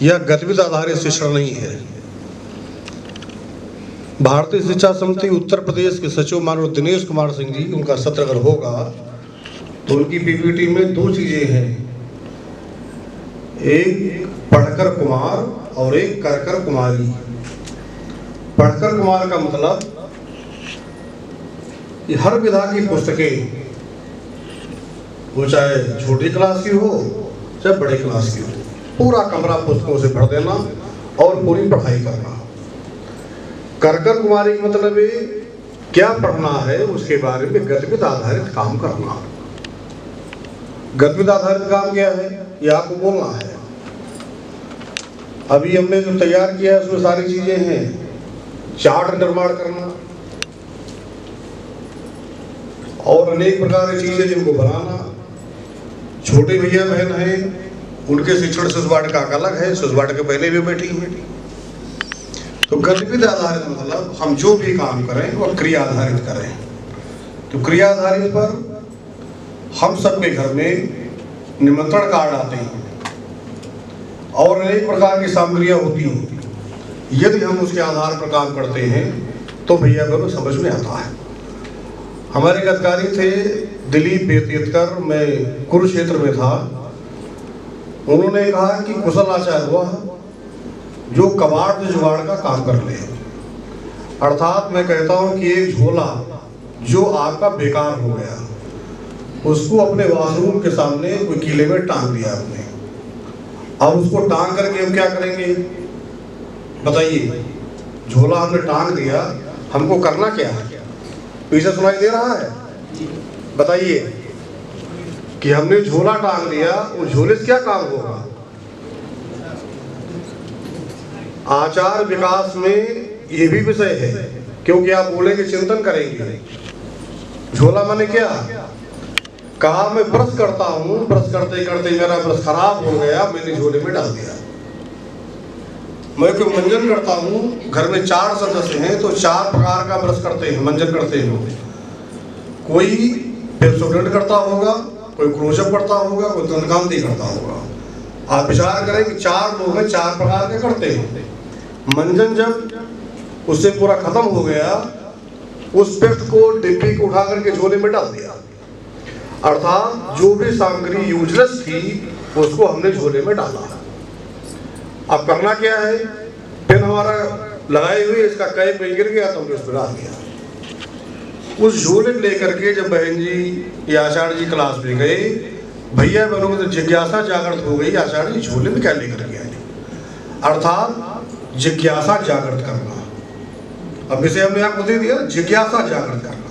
यह गतिविधि आधारित शिक्षण नहीं है। भारतीय शिक्षा समिति उत्तर प्रदेश के सचिव माननीय दिनेश कुमार सिंह जी, उनका सत्र अगर होगा तो उनकी पीपीटी में 2 चीजें हैं, एक पढ़कर कुमार और एक करकर कुमारी। पढ़कर कुमार का मतलब कि हर विधा की पुस्तकें, वो चाहे छोटी क्लास की हो चाहे बड़े क्लास की हो, पूरा कमरा पुस्तकों से भर देना और पूरी पढ़ाई करना। करकर कुमारी का मतलब है क्या पढ़ना है उसके बारे में गतिविधि आधारित काम करना। गतिविधि आधारित काम क्या है ये आपको बोलना है। अभी हमने जो तैयार किया है उसमें सारी चीजें हैं, चार्ट निर्माण करना और अनेक प्रकार की चीजें जिनको बनाना। छोटे भैया बहन हैं, उनके शिक्षण सुसवाटिका का अलग है, सुसवाटिका पहले भी बैठी है। तो गतिविधि आधारित मतलब हम जो भी काम करें वो क्रिया आधारित करें। तो क्रिया आधारित पर हम सबके घर में निमंत्रण कार्ड आते हैं और अनेक प्रकार की सामग्रियां होती हैं। यदि हम उसके आधार पर काम करते हैं तो भैया बहनों समझ में आता है। हमारे एक अधिकारी थे दिलीप बेतेतकर, मैं कुरुक्षेत्र में था, उन्होंने कहा कि कुशल आचार्य हुआ जो कबाड़ जुगाड़ का काम कर ले। अर्थात मैं कहता हूं कि एक झोला जो आपका बेकार हो गया, उसको अपने वॉशरूम के सामने कोई किले में टांग दिया आपने, अब उसको टांग करके हम क्या करेंगे बताइए। झोला हमने टांग दिया, हमको करना क्या है? पीछे सुनाई दे रहा है? बताइए कि हमने झोला टांग दिया, उस झोले से क्या काम होगा? आचार विकास में ये भी विषय है, क्योंकि आप बोलेंगे चिंतन करेंगे। झोला माने क्या? कहा मैं ब्रश करता हूं, ब्रश करते करते मेरा ब्रश खराब हो गया, मैंने झोले में डाल दिया। मैं कोई मंजन करता हूं, घर में 4 सदस्य हैं तो 4 प्रकार का ब्रश करते हैं, मंजन करते हैं। कोई पेप्सोडेंट करता होगा, कोई क्लोजअप करता होगा, कोई तनकांति करता होगा। आप विचार करें कि 4 लोग हैं, 4 प्रकार के करते हैं। मंजन जब उससे पूरा खत्म हो गया, उस पेस्ट को डिब्बी को उठा करके झोले में डाल दिया। अर्थात जो भी सामग्री यूजलेस थी उसको हमने झोले में डाला। अब करना क्या है? पेन हमारा लगाए हुए इसका कैप में गिर गया तो हमने उस पर डाल दिया। उस झोले लेकर के जब बहन जी या आचार्य जी क्लास में गए, भैया बहनों को तो जिज्ञासा जागृत हो गई, आचार्य जी झोले में क्या लेकर के आए? अर्थात जिज्ञासा जागृत करना। अब इसे हमने आपको दे दिया, जिज्ञासा जागृत करना।